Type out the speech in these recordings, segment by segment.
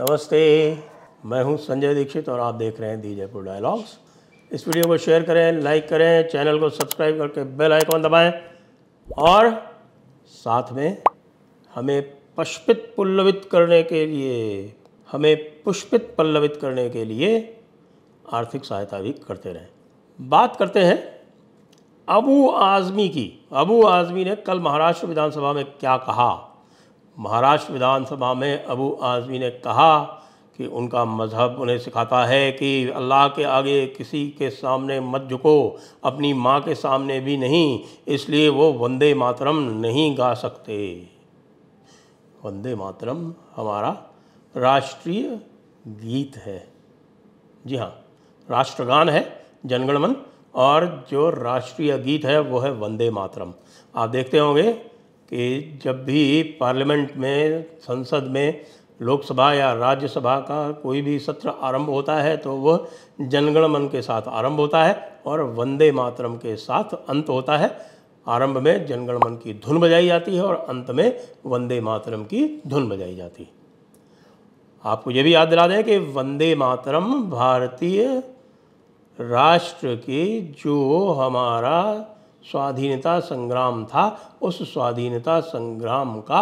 नमस्ते, मैं हूं संजय दीक्षित और आप देख रहे हैं दी जयपुर डायलॉग्स। इस वीडियो को शेयर करें, लाइक करें, चैनल को सब्सक्राइब करके बेल आइकॉन दबाएं और साथ में हमें पुष्पित पल्लवित करने के लिए आर्थिक सहायता भी करते रहें। बात करते हैं अबू आज़मी की। अबू आज़मी ने कल महाराष्ट्र विधानसभा में क्या कहा? महाराष्ट्र विधानसभा में अबू आज़मी ने कहा कि उनका मज़हब उन्हें सिखाता है कि अल्लाह के आगे किसी के सामने मत झुको, अपनी माँ के सामने भी नहीं, इसलिए वो वंदे मातरम नहीं गा सकते। वंदे मातरम हमारा राष्ट्रीय गीत है। जी हाँ, राष्ट्रगान है जनगण मन, और जो राष्ट्रीय गीत है वो है वंदे मातरम। आप देखते होंगे कि जब भी पार्लियामेंट में, संसद में, लोकसभा या राज्यसभा का कोई भी सत्र आरंभ होता है तो वह जनगण मन के साथ आरंभ होता है और वंदे मातरम के साथ अंत होता है। आरंभ में जनगण मन की धुन बजाई जाती है और अंत में वंदे मातरम की धुन बजाई जाती है। आपको ये भी याद दिला दें कि वंदे मातरम भारतीय राष्ट्र की जो हमारा स्वाधीनता संग्राम था, उस स्वाधीनता संग्राम का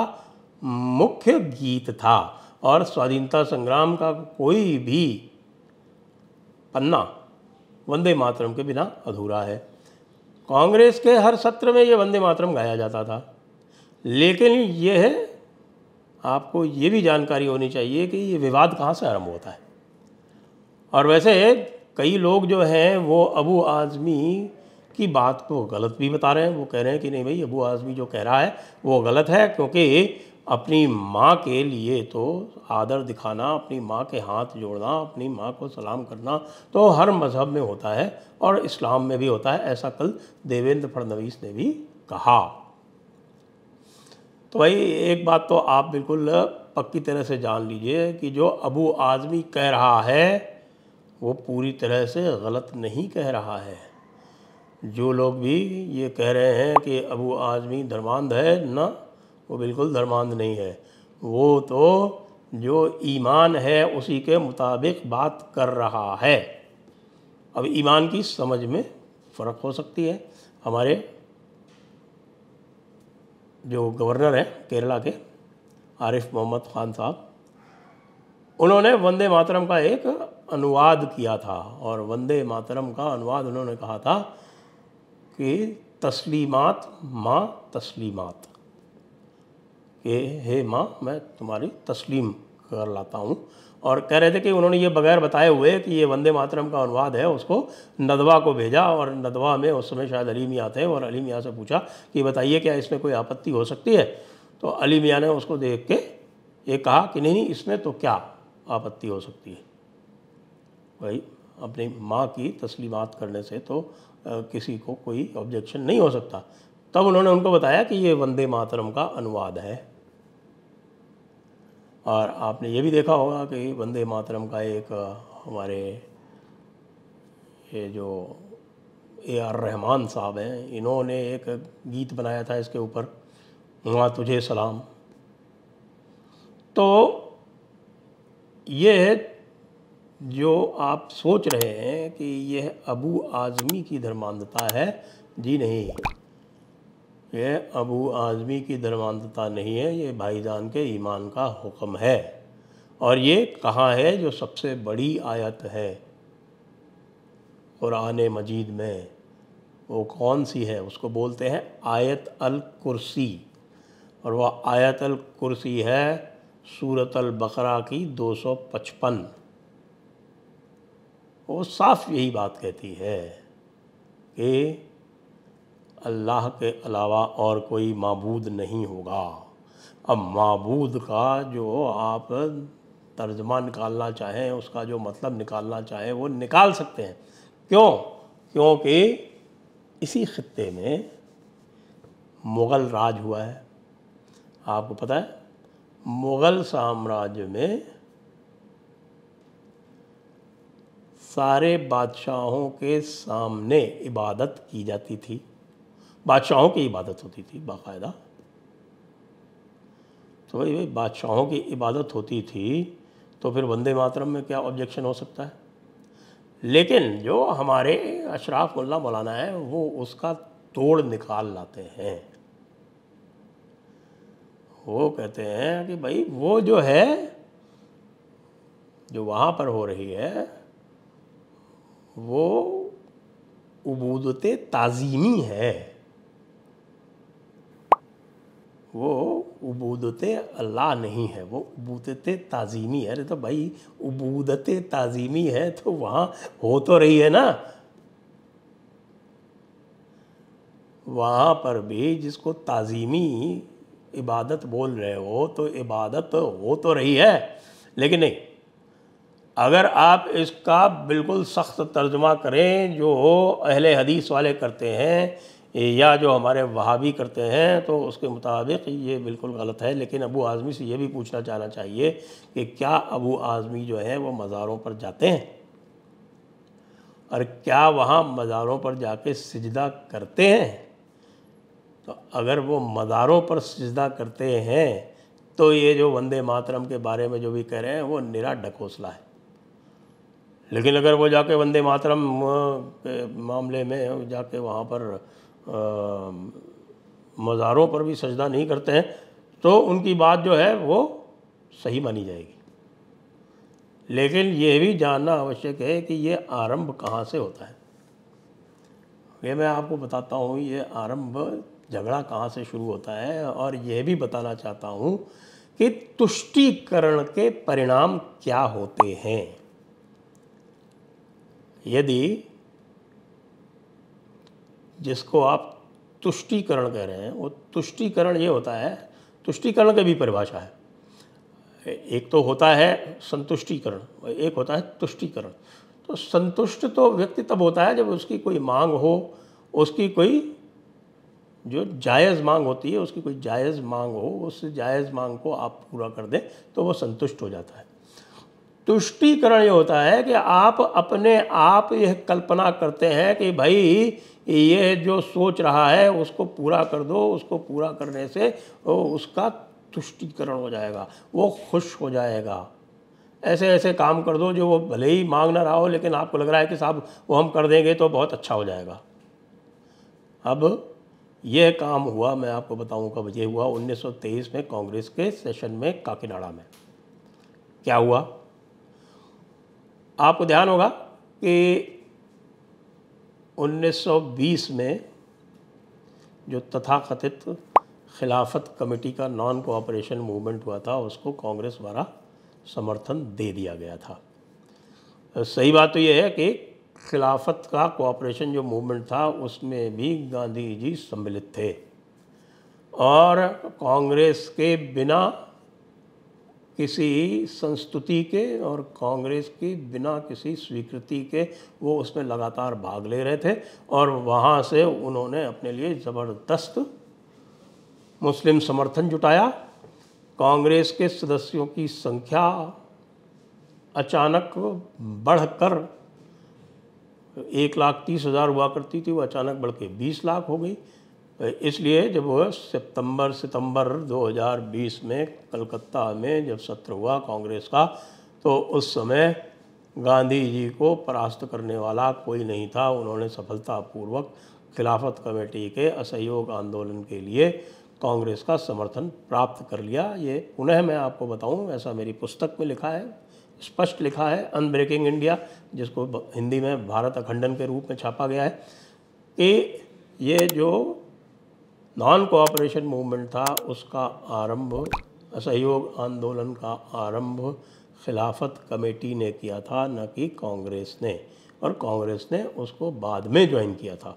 मुख्य गीत था और स्वाधीनता संग्राम का कोई भी पन्ना वंदे मातरम के बिना अधूरा है। कांग्रेस के हर सत्र में ये वंदे मातरम गाया जाता था, लेकिन यह आपको ये भी जानकारी होनी चाहिए कि ये विवाद कहाँ से आरंभ होता है। और वैसे कई लोग जो हैं वो अबू आज़मी की बात को गलत भी बता रहे हैं। वो कह रहे हैं कि नहीं भाई, अबू आज़मी जो कह रहा है वो गलत है, क्योंकि अपनी माँ के लिए तो आदर दिखाना, अपनी माँ के हाथ जोड़ना, अपनी माँ को सलाम करना तो हर मज़हब में होता है और इस्लाम में भी होता है। ऐसा कल देवेंद्र फडणवीस ने भी कहा। तो भाई एक बात तो आप बिल्कुल पक्की तरह से जान लीजिए कि जो अबू आज़मी कह रहा है वो पूरी तरह से गलत नहीं कह रहा है। जो लोग भी ये कह रहे हैं कि अबू आज़मी धर्मांध है, ना, वो बिल्कुल धर्मांध नहीं है। वो तो जो ईमान है उसी के मुताबिक बात कर रहा है। अब ईमान की समझ में फ़र्क हो सकती है। हमारे जो गवर्नर हैं केरला के, आरिफ मोहम्मद ख़ान साहब, उन्होंने वंदे मातरम का एक अनुवाद किया था और वंदे मातरम का अनुवाद उन्होंने कहा था कि तस्लीमात माँ तस्लीमात, कि हे माँ मैं तुम्हारी तस्लीम कर लाता हूँ। और कह रहे थे कि उन्होंने ये बगैर बताए हुए कि ये वंदे मातरम का अनुवाद है उसको नदवा को भेजा, और नदवा में उस समय शायद अली मियाँ थे, और अली मियाँ से पूछा कि बताइए क्या इसमें कोई आपत्ति हो सकती है। तो अली मियाँ ने उसको देख के ये कहा कि नहीं, इसमें तो क्या आपत्ति हो सकती है भाई, अपनी माँ की तस्लीमात करने से तो किसी को कोई ऑब्जेक्शन नहीं हो सकता। तब उन्होंने उनको बताया कि ये वंदे मातरम का अनुवाद है। और आपने ये भी देखा होगा कि वंदे मातरम का एक हमारे ये जो AR रहमान साहब हैं, इन्होंने एक गीत बनाया था इसके ऊपर, माँ तुझे सलाम। तो ये जो आप सोच रहे हैं कि यह अबू आज़मी की धर्मांधता है, जी नहीं, यह अबू आज़मी की धर्मांधता नहीं है, ये भाईजान के ईमान का हुक्म है। और ये कहाँ है? जो सबसे बड़ी आयत है कुरान मजीद में, वो कौन सी है? उसको बोलते हैं आयत अल कुर्सी, और वह आयत अल कुर्सी है सूरत अल बकरा की 255। वो साफ यही बात कहती है कि अल्लाह के अलावा और कोई माबूद नहीं होगा। अब माबूद का जो आप तर्जमा निकालना चाहें, उसका जो मतलब निकालना चाहें वो निकाल सकते हैं। क्यों? क्योंकि इसी खित्ते में मुग़ल राज हुआ है। आपको पता है मुग़ल साम्राज्य में सारे बादशाहों के सामने इबादत की जाती थी, बादशाहों की इबादत होती थी बाकायदा। तो भाई बादशाहों की इबादत होती थी, तो फिर वंदे मातरम में क्या ऑब्जेक्शन हो सकता है। लेकिन जो हमारे अशराफ मुल्ला मौलाना है वो उसका तोड़ निकाल लाते हैं। वो कहते हैं कि भाई वो जो है, जो वहाँ पर हो रही है वो उबूदत ताज़ीमी है, वो उबूदत अल्लाह नहीं है, वो उबूदत ताज़ीमी है। अरे तो भाई उबूदत ताज़ीमी है तो वहाँ हो तो रही है ना, वहाँ पर भी जिसको ताज़ीमी इबादत बोल रहे हो तो इबादत हो तो रही है। लेकिन नहीं, अगर आप इसका बिल्कुल सख्त तर्जुमा करें जो अहले हदीस वाले करते हैं या जो हमारे वहाबी करते हैं तो उसके मुताबिक ये बिल्कुल गलत है। लेकिन अबू आज़मी से ये भी पूछना चाहना चाहिए कि क्या अबू आज़मी जो है वो मज़ारों पर जाते हैं और क्या वहाँ मज़ारों पर जाके सिजदा करते हैं। तो अगर वो मज़ारों पर सिजदा करते हैं तो ये जो वंदे मातरम के बारे में जो भी कह रहे हैं वो निरा ढकोसला है। लेकिन अगर वो जाके वंदे मातरम के मामले में जाके वहाँ पर मज़ारों पर भी सजदा नहीं करते हैं तो उनकी बात जो है वो सही मानी जाएगी। लेकिन ये भी जानना आवश्यक है कि ये आरंभ कहाँ से होता है। ये मैं आपको बताता हूँ, ये आरंभ झगड़ा कहाँ से शुरू होता है। और यह भी बताना चाहता हूँ कि तुष्टीकरण के परिणाम क्या होते हैं। यदि जिसको आप तुष्टीकरण कह रहे हैं, वो तुष्टीकरण ये होता है, तुष्टीकरण की भी परिभाषा है। एक तो होता है संतुष्टीकरण, एक होता है तुष्टीकरण। तो संतुष्ट तो व्यक्ति तब होता है जब उसकी कोई मांग हो, उसकी कोई जो जायज़ मांग होती है, उसकी कोई जायज़ मांग हो, उस जायज़ मांग को आप पूरा कर दें तो वो संतुष्ट हो जाता है। तुष्टीकरण ये होता है कि आप अपने आप यह कल्पना करते हैं कि भाई ये जो सोच रहा है उसको पूरा कर दो, उसको पूरा करने से उसका तुष्टीकरण हो जाएगा, वो खुश हो जाएगा। ऐसे ऐसे काम कर दो जो वो भले ही मांग ना रहा हो लेकिन आपको लग रहा है कि साहब वो हम कर देंगे तो बहुत अच्छा हो जाएगा। अब यह काम हुआ, मैं आपको बताऊं कब ये हुआ, 1923 में कांग्रेस के सेशन में काकीनाडा में। क्या हुआ, आपको ध्यान होगा कि 1920 में जो तथाकथित खिलाफत कमेटी का नॉन कोऑपरेशन मूवमेंट हुआ था उसको कांग्रेस द्वारा समर्थन दे दिया गया था। सही बात तो ये है कि खिलाफत का कोऑपरेशन जो मूवमेंट था उसमें भी गांधी जी सम्मिलित थे और कांग्रेस के बिना किसी संस्तुति के और कांग्रेस की बिना किसी स्वीकृति के वो उसमें लगातार भाग ले रहे थे और वहाँ से उन्होंने अपने लिए ज़बरदस्त मुस्लिम समर्थन जुटाया। कांग्रेस के सदस्यों की संख्या अचानक बढ़कर 1,30,000 हुआ करती थी, वो अचानक बढ़ के 20 लाख हो गई। इसलिए जब वह सितंबर 2020 में कलकत्ता में जब सत्र हुआ कांग्रेस का तो उस समय गांधी जी को परास्त करने वाला कोई नहीं था। उन्होंने सफलतापूर्वक खिलाफत कमेटी के असहयोग आंदोलन के लिए कांग्रेस का समर्थन प्राप्त कर लिया। ये पुनः मैं आपको बताऊं, ऐसा मेरी पुस्तक में लिखा है, स्पष्ट लिखा है, अनब्रेकिंग इंडिया, जिसको हिंदी में भारत अखंडन के रूप में छापा गया है, कि ये जो नॉन कोऑपरेशन मूवमेंट था उसका आरंभ, असहयोग आंदोलन का आरंभ खिलाफत कमेटी ने किया था, न कि कांग्रेस ने। और कांग्रेस ने उसको बाद में ज्वाइन किया था।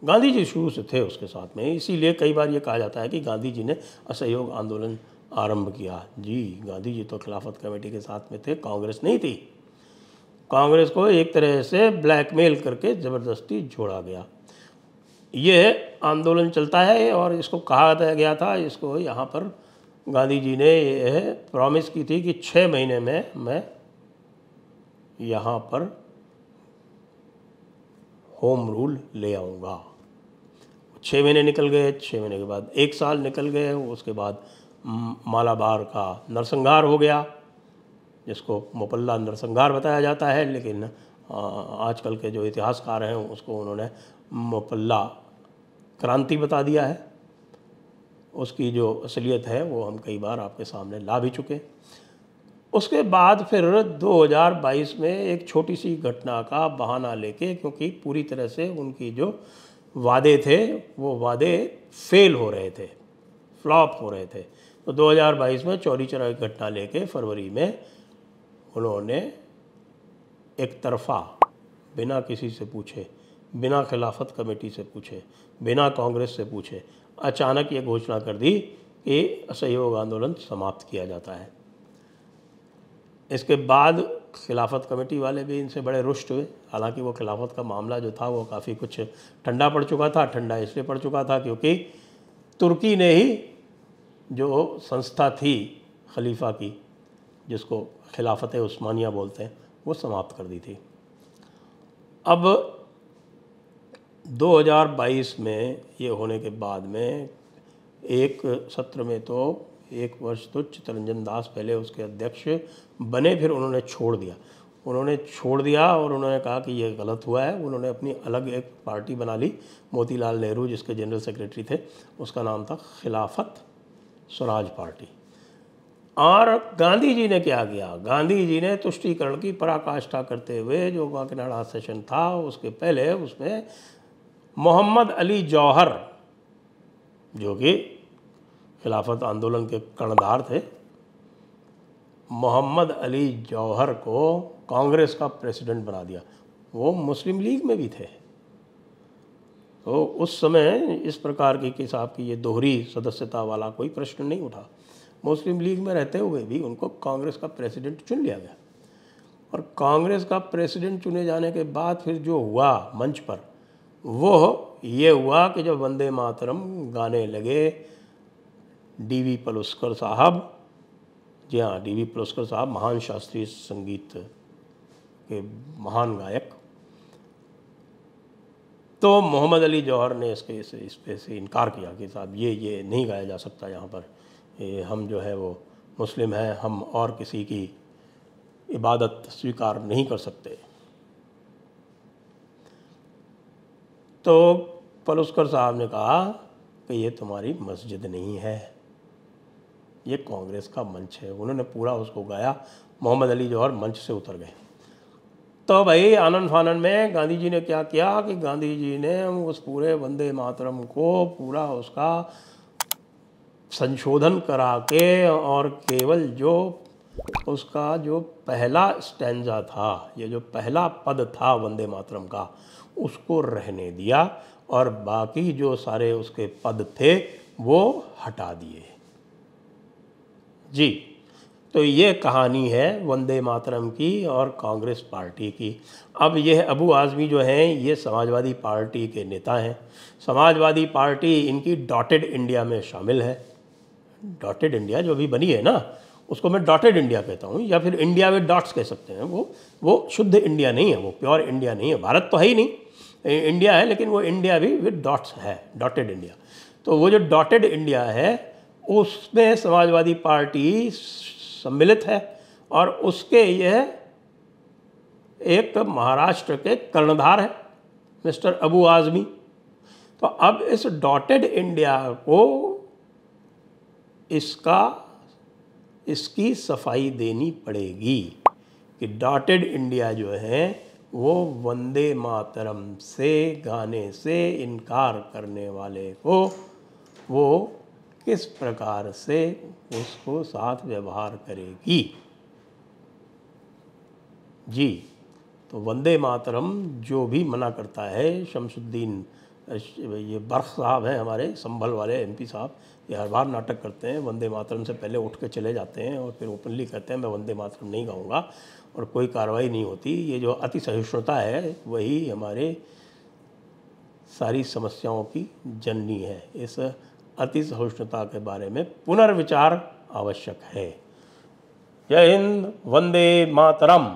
गांधी जी शुरू से थे उसके साथ में, इसीलिए कई बार ये कहा जाता है कि गांधी जी ने असहयोग आंदोलन आरंभ किया। जी, गांधी जी तो खिलाफत कमेटी के साथ में थे, कांग्रेस नहीं थी। कांग्रेस को एक तरह से ब्लैकमेल करके ज़बरदस्ती जोड़ा गया। ये आंदोलन चलता है और इसको कहा गया था, इसको यहाँ पर गांधी जी ने यह प्रॉमिस की थी कि 6 महीने में मैं यहाँ पर होम रूल ले आऊँगा। 6 महीने निकल गए, 6 महीने के बाद 1 साल निकल गए, उसके बाद मालाबार का नरसंहार हो गया, जिसको मुपल्ला नरसंहार बताया जाता है, लेकिन आजकल के जो इतिहासकार हैं उसको उन्होंने मुपल्ला क्रांति बता दिया है। उसकी जो असलियत है वो हम कई बार आपके सामने ला भी चुके। उसके बाद फिर 2022 में एक छोटी सी घटना का बहाना लेके, क्योंकि पूरी तरह से उनकी जो वादे थे वो वादे फेल हो रहे थे, फ्लॉप हो रहे थे, तो 2022 में चौरी चौरा की घटना लेके फरवरी में उन्होंने एक तरफा, बिना किसी से पूछे, बिना खिलाफत कमेटी से पूछे, बिना कांग्रेस से पूछे, अचानक ये घोषणा कर दी कि असहयोग आंदोलन समाप्त किया जाता है। इसके बाद खिलाफत कमेटी वाले भी इनसे बड़े रुष्ट हुए। हालांकि वो खिलाफत का मामला जो था वो काफ़ी कुछ ठंडा पड़ चुका था। ठंडा इसलिए पड़ चुका था क्योंकि तुर्की ने ही जो संस्था थी खलीफा की, जिसको खिलाफत उस्मानिया बोलते हैं, वो समाप्त कर दी थी। अब 2022 में ये होने के बाद में एक सत्र में तो एक वर्ष तो चित्तरंजन दास पहले उसके अध्यक्ष बने, फिर उन्होंने छोड़ दिया और उन्होंने कहा कि ये गलत हुआ है। उन्होंने अपनी अलग एक पार्टी बना ली, मोतीलाल नेहरू जिसके जनरल सेक्रेटरी थे, उसका नाम था खिलाफत स्वराज पार्टी। और गांधी जी ने क्या किया? गांधी जी ने तुष्टीकरण की पराकाष्ठा करते हुए जो काकीनाडा सेशन था उसके पहले उसमें मोहम्मद अली जौहर, जो कि खिलाफत आंदोलन के कर्णधार थे, मोहम्मद अली जौहर को कांग्रेस का प्रेसिडेंट बना दिया। वो मुस्लिम लीग में भी थे। तो उस समय इस प्रकार की कि साहब की ये दोहरी सदस्यता वाला कोई प्रश्न नहीं उठा। मुस्लिम लीग में रहते हुए भी उनको कांग्रेस का प्रेसिडेंट चुन लिया गया। और कांग्रेस का प्रेसिडेंट चुने जाने के बाद फिर जो हुआ मंच पर, वो ये हुआ कि जब वंदे मातरम गाने लगे डीवी पलुस्कर साहब, जी हाँ, डीवी पलुस्कर साहब महान शास्त्रीय संगीत के महान गायक, तो मोहम्मद अली जौहर ने इस पे से इनकार किया कि साहब ये नहीं गाया जा सकता यहाँ पर, ये हम जो है वो मुस्लिम हैं, हम और किसी की इबादत स्वीकार नहीं कर सकते। तो पलुस्कर साहब ने कहा कि ये तुम्हारी मस्जिद नहीं है, ये कांग्रेस का मंच है। उन्होंने पूरा उसको गाया, मोहम्मद अली जौहर मंच से उतर गए। तो भाई आनंद फानन में गांधी जी ने क्या किया कि गांधी जी ने उस पूरे वंदे मातरम को पूरा उसका संशोधन करा के और केवल जो उसका जो पहला स्टैंजा था, ये जो पहला पद था वंदे मातरम का, उसको रहने दिया और बाकी जो सारे उसके पद थे वो हटा दिए। जी, तो ये कहानी है वंदे मातरम की और कांग्रेस पार्टी की। अब यह अबू आज़मी जो हैं ये समाजवादी पार्टी के नेता हैं। समाजवादी पार्टी इनकी डॉटेड इंडिया में शामिल है। डॉटेड इंडिया जो अभी बनी है ना, उसको मैं डॉटेड इंडिया कहता हूँ, या फिर इंडिया विद डॉट्स कह सकते हैं। वो शुद्ध इंडिया नहीं है, वो प्योर इंडिया नहीं है। भारत तो है ही नहीं, इंडिया है, लेकिन वो इंडिया भी विद डॉट्स है, डॉटेड इंडिया। तो वो जो डॉटेड इंडिया है उसमें समाजवादी पार्टी सम्मिलित है और उसके यह एक महाराष्ट्र के कर्णधार हैं मिस्टर अबू आज़मी। तो अब इस डॉटेड इंडिया को इसकी सफाई देनी पड़ेगी कि डॉटेड इंडिया जो है वो वंदे मातरम से गाने से इनकार करने वाले को वो किस प्रकार से उसको साथ व्यवहार करेगी। जी, तो वंदे मातरम जो भी मना करता है, शमसुद्दीन ये बर्ख साहब हैं हमारे संभल वाले एमपी साहब, ये हर बार नाटक करते हैं, वंदे मातरम से पहले उठ के चले जाते हैं और फिर ओपनली कहते हैं मैं वंदे मातरम नहीं गाऊंगा, और कोई कार्रवाई नहीं होती। ये जो अति सहिष्णुता है वही हमारे सारी समस्याओं की जननी है। इस अति सहिष्णुता के बारे में पुनर्विचार आवश्यक है। जय हिंद, वंदे मातरम।